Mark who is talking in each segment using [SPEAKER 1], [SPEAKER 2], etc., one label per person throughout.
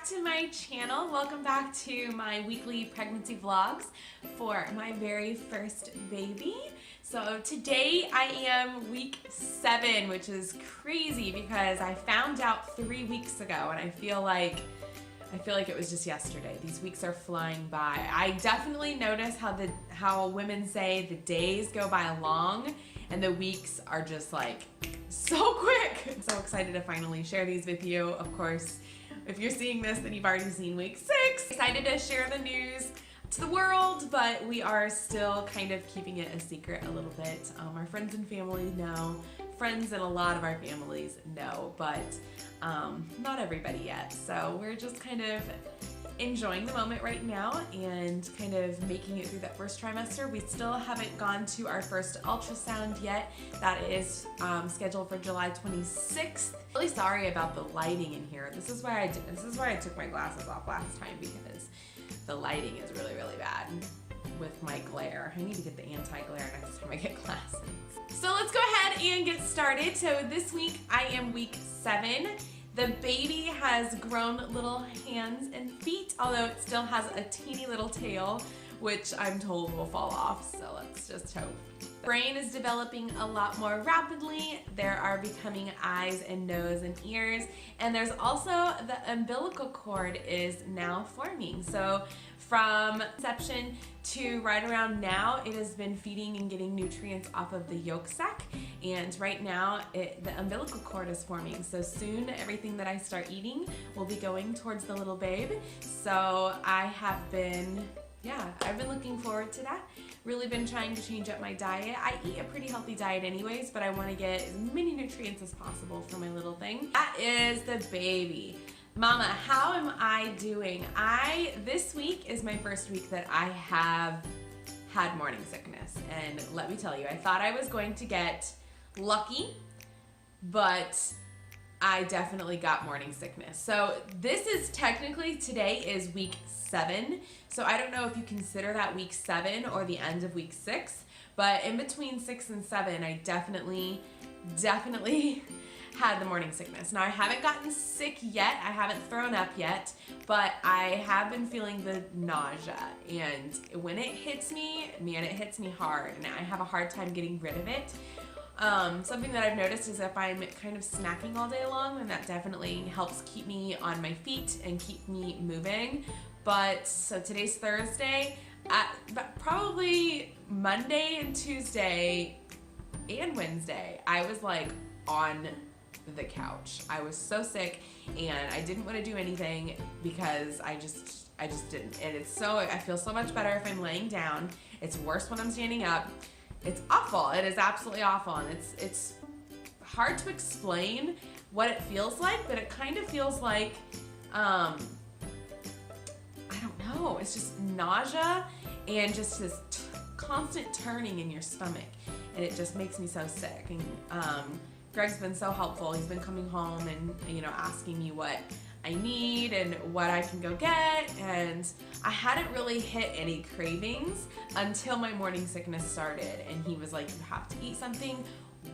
[SPEAKER 1] back to my channel. Welcome back to my weekly pregnancy vlogs for my very first baby. So today I am week 7, which is crazy because I found out 3 weeks ago and I feel like it was just yesterday. These weeks are flying by. I definitely notice how women say the days go by long and the weeks are just like so quick. I'm so excited to finally share these with you. Of course, if you're seeing this, then you've already seen week 6. Excited to share the news to the world, but we are still kind of keeping it a secret a little bit. Our friends and family know. Friends and a lot of our families know, but not everybody yet. So we're just kind of enjoying the moment right now and kind of making it through that first trimester. We still haven't gone to our first ultrasound yet. That is scheduled for July 26th. Really sorry about the lighting in here. This is why I took my glasses off last time, because the lighting is really, really bad with my glare. I need to get the anti-glare next time I get glasses. So let's go ahead and get started. So this week I am week 7. The baby has grown little hands and feet, although it still has a teeny little tail, which I'm told will fall off, so let's just hope. Brain is developing a lot more rapidly. There are becoming eyes and nose and ears, and there's also the umbilical cord is now forming. So from conception to right around now, it has been feeding and getting nutrients off of the yolk sac, and right now the umbilical cord is forming. So soon everything that I start eating will be going towards the little babe. So I've been looking forward to that. Really been trying to change up my diet. I eat a pretty healthy diet anyways, but I want to get as many nutrients as possible for my little thing. That is the baby. Mama, how am I doing? This week is my first week that I have had morning sickness, and let me tell you, I thought I was going to get lucky, but I definitely got morning sickness. So this is technically, today is week 7. So I don't know if you consider that week 7 or the end of week 6, but in between 6 and 7, I definitely had the morning sickness. Now I haven't gotten sick yet, I haven't thrown up yet, but I have been feeling the nausea, and when it hits me, man, it hits me hard, and I have a hard time getting rid of it. Something that I've noticed is if I'm kind of snacking all day long, then that definitely helps keep me on my feet and keep me moving. But so today's Thursday, probably Monday and Tuesday and Wednesday, I was like on the couch. I was so sick and I didn't want to do anything because I just didn't. And I feel so much better if I'm laying down. It's worse when I'm standing up. It's awful. It is absolutely awful, and it's hard to explain what it feels like, but it kind of feels like I don't know. It's just nausea and just this constant turning in your stomach, and it just makes me so sick. And Greg's been so helpful. He's been coming home and asking me what I need and what I can go get, and I hadn't really hit any cravings until my morning sickness started, and he was like, you have to eat something.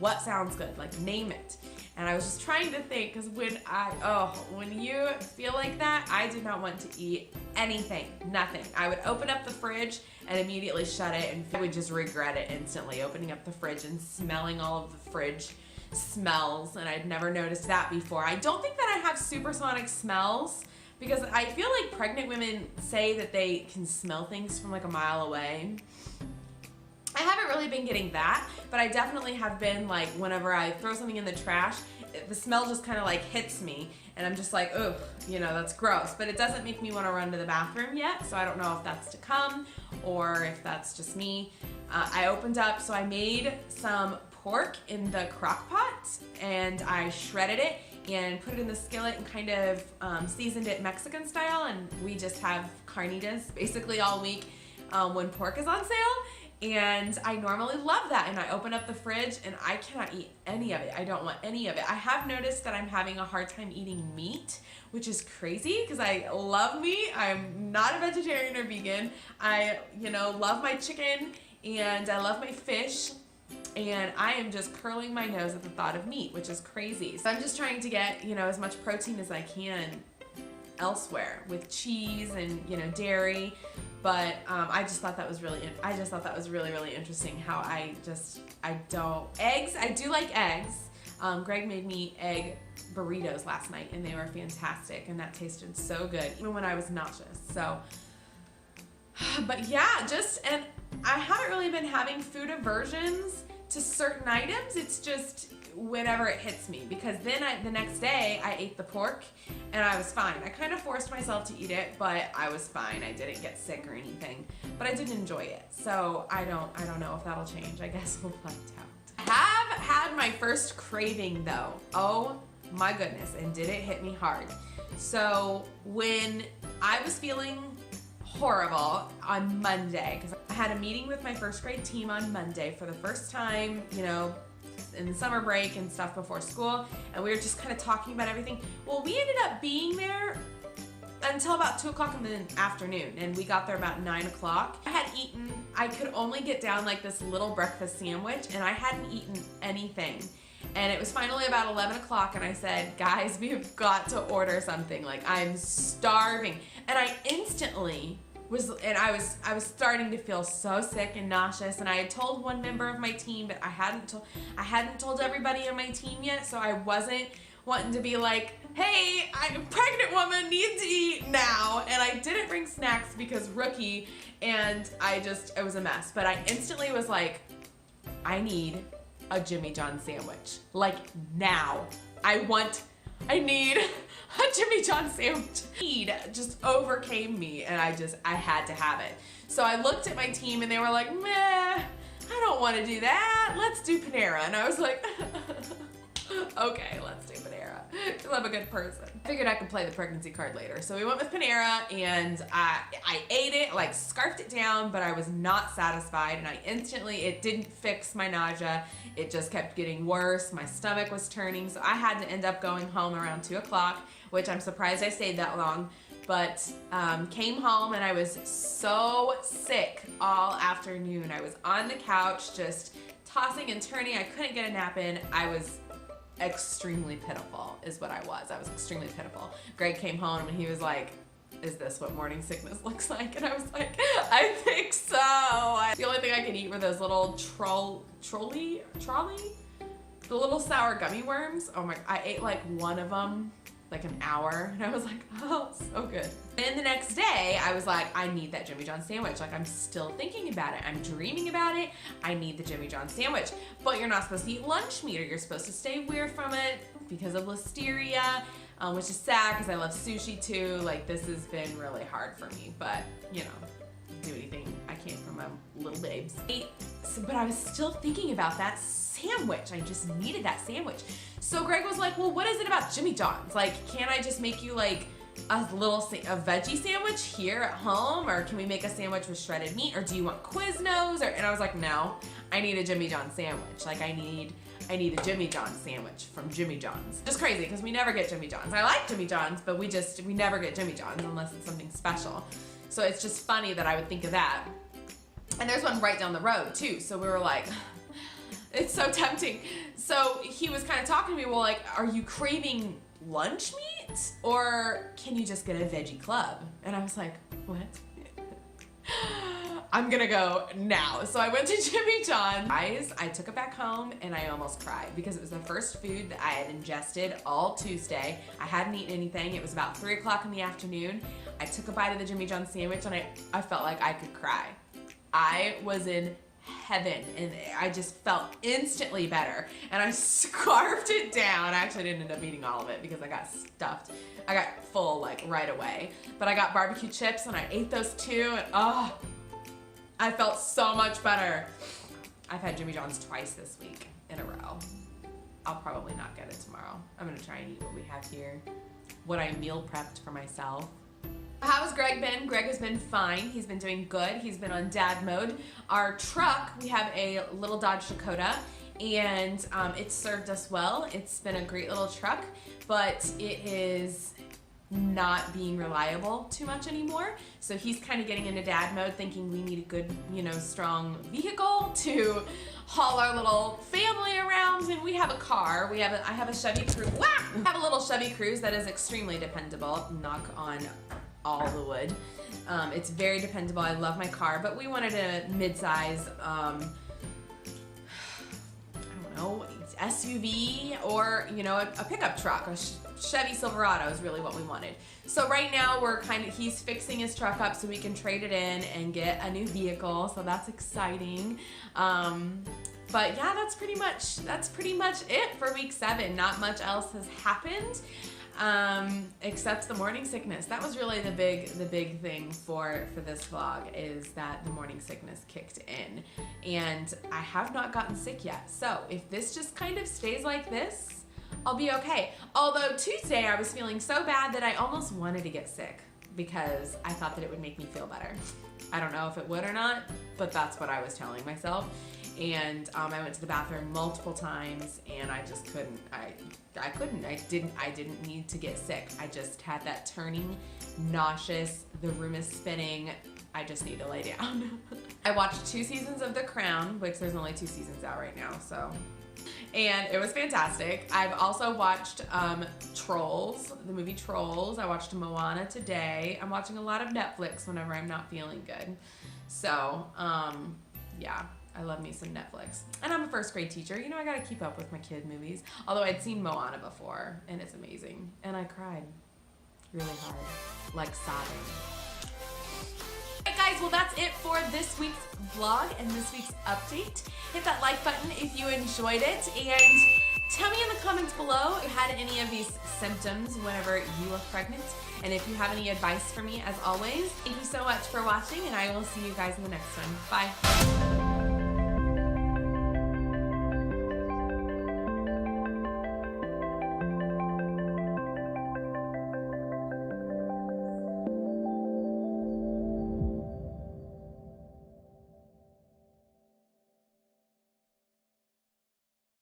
[SPEAKER 1] What sounds good? Like, name it. And I was just trying to think, because when you feel like that, I did not want to eat anything, nothing. I would open up the fridge and immediately shut it, and I would just regret it instantly, opening up the fridge and smelling all of the fridge smells, and I'd never noticed that before. I don't think that I have supersonic smells, because I feel like pregnant women say that they can smell things from like a mile away. I haven't really been getting that, but I definitely have been, like, whenever I throw something in the trash, the smell just kind of like hits me, and I'm just like, ugh, that's gross. But it doesn't make me want to run to the bathroom yet, so I don't know if that's to come or if that's just me. I opened up, so I made some pork in the crock pot, and I shredded it and put it in the skillet and kind of seasoned it Mexican style, and we just have carnitas basically all week when pork is on sale. And I normally love that, and I open up the fridge and I cannot eat any of it. I don't want any of it. I have noticed that I'm having a hard time eating meat, which is crazy because I love meat. I'm not a vegetarian or vegan. I love my chicken and I love my fish, and I am just curling my nose at the thought of meat, which is crazy. So I'm just trying to get, as much protein as I can
[SPEAKER 2] elsewhere with cheese and, you know, dairy. But I just thought that was really really interesting how I do like eggs. Greg made me egg burritos last night and they were fantastic and that tasted so good even when I was nauseous. So, but yeah, and I haven't really been having food aversions to certain items. It's just whenever it hits me, because then the next day I ate the pork and I was fine. I kind of forced myself to eat it, but I was fine. I didn't get sick or anything, but I did enjoy it. So I don't know if that'll change. I guess we'll find out. I have had my first craving though. Oh my goodness, and did it hit me hard. So when I was feeling horrible on Monday, because I had a meeting with my first grade team on Monday for the first time, you know, in the summer break and stuff before school, and we were just kind of talking about everything. Well, we ended up being there until about 2 o'clock in the afternoon, and we got there about 9 o'clock. I could only get down like this little breakfast sandwich, and I hadn't eaten anything. And it was finally about 11 o'clock, and I said, guys, we've got to order something. Like, I'm starving. And I instantly I was starting to feel so sick and nauseous, and I had told one member of my team, but I hadn't told everybody on my team yet, so I wasn't wanting to be like, hey, I'm a pregnant woman, need to eat now. And I didn't bring snacks because rookie, and it was a mess. But I instantly was like, I need a Jimmy John sandwich. Like, now. I need a Jimmy John sandwich. Need just overcame me, and I had to have it. So I looked at my team and they were like, meh, I don't want to do that. Let's do Panera. And I was like, okay, let's do Panera, because I'm a good person. I figured I could play the pregnancy card later. So we went with Panera, and I ate it, like scarfed it down, but I was not satisfied, and it didn't fix my nausea. It just kept getting worse. My stomach was turning, so I had to end up going home around 2 o'clock, which I'm surprised I stayed that long. But came home and I was so sick all afternoon. I was on the couch just tossing and turning. I couldn't get a nap in. I was extremely pitiful is what I was. I was extremely pitiful. Greg came home and he was like, is this what morning sickness looks like? And I was like, I think so. The only thing I could eat were those little trolley? The little sour gummy worms. Oh my, I ate like one of them like an hour, and I was like, oh, so good. Then the next day, I was like, I need that Jimmy John sandwich. Like, I'm still thinking about it. I'm dreaming about it. I need the Jimmy John sandwich. But you're not supposed to eat lunch meat, or you're supposed to stay weird from it because of listeria, which is sad because I love sushi too. Like, this has been really hard for me, but you know, do anything I can for my little babes. But I was still thinking about that sandwich. I just needed that sandwich. So Greg was like, well, what is it about Jimmy John's? Like, can't I just make you like a veggie sandwich here at home? Or can we make a sandwich with shredded meat? Or do you want Quiznos? And I was like, no, I need a Jimmy John sandwich. Like, I need a Jimmy John sandwich from Jimmy John's. Just crazy, because we never get Jimmy John's. I like Jimmy John's, but we never get Jimmy John's unless it's something special. So it's just funny that I would think of that. And there's one right down the road too. So we were like, it's so tempting. So he was kind of talking to me, well, like, are you craving lunch meat? Or can you just get a veggie club? And I was like, what? I'm gonna go now. So I went to Jimmy John's. Guys, I took it back home and I almost cried because it was the first food that I had ingested all Tuesday. I hadn't eaten anything. It was about 3 o'clock in the afternoon. I took a bite of the Jimmy John's sandwich and I felt like I could cry. I was in heaven, and I just felt instantly better, and I scarfed it down. I actually didn't end up eating all of it because I got stuffed. I got full like right away, but I got barbecue chips and I ate those too, and oh, I felt so much better. I've had Jimmy John's twice this week in a row. I'll probably not get it tomorrow. I'm gonna try and eat what we have here, what I meal prepped for myself. How has Greg been? Greg has been fine. He's been doing good. He's been on dad mode. Our truck, we have a little Dodge Dakota, and it served us well. It's been a great little truck, but it is not being reliable too much anymore. So he's kind of getting into dad mode, thinking we need a good, strong vehicle to haul our little family around, and we have a car. I have a Chevy Cruze. Wow! I have a little Chevy Cruze that is extremely dependable. Knock on all the wood. It's very dependable. I love my car, but we wanted a mid-size, I don't know, SUV or, you know, a pickup truck. A Chevy Silverado is really what we wanted. So right now he's fixing his truck up so we can trade it in and get a new vehicle. So that's exciting. But yeah, that's pretty much it for week 7. Not much else has happened. Except the morning sickness. That was really the big thing for this vlog, is that the morning sickness kicked in, and I have not gotten sick yet. So if this just kind of stays like this, I'll be okay. Although Tuesday I was feeling so bad that I almost wanted to get sick because I thought that it would make me feel better. I don't know if it would or not, but that's what I was telling myself. And I went to the bathroom multiple times, and I just couldn't. I didn't need to get sick. I just had that turning, nauseous, the room is spinning. I just need to lay down. I watched 2 seasons of The Crown, which there's only 2 seasons out right now, so. And it was fantastic. I've also watched Trolls, the movie Trolls. I watched Moana today. I'm watching a lot of Netflix whenever I'm not feeling good. So, yeah. I love me some Netflix. And I'm a 1st grade teacher. You know, I gotta keep up with my kid movies. Although I'd seen Moana before, and it's amazing. And I cried really hard, like sobbing. Alright guys, well that's it for this week's vlog and this week's update. Hit that like button if you enjoyed it, and tell me in the comments below if you had any of these symptoms whenever you were pregnant. And if you have any advice for me, as always, thank you so much for watching, and I will see you guys in the next one. Bye.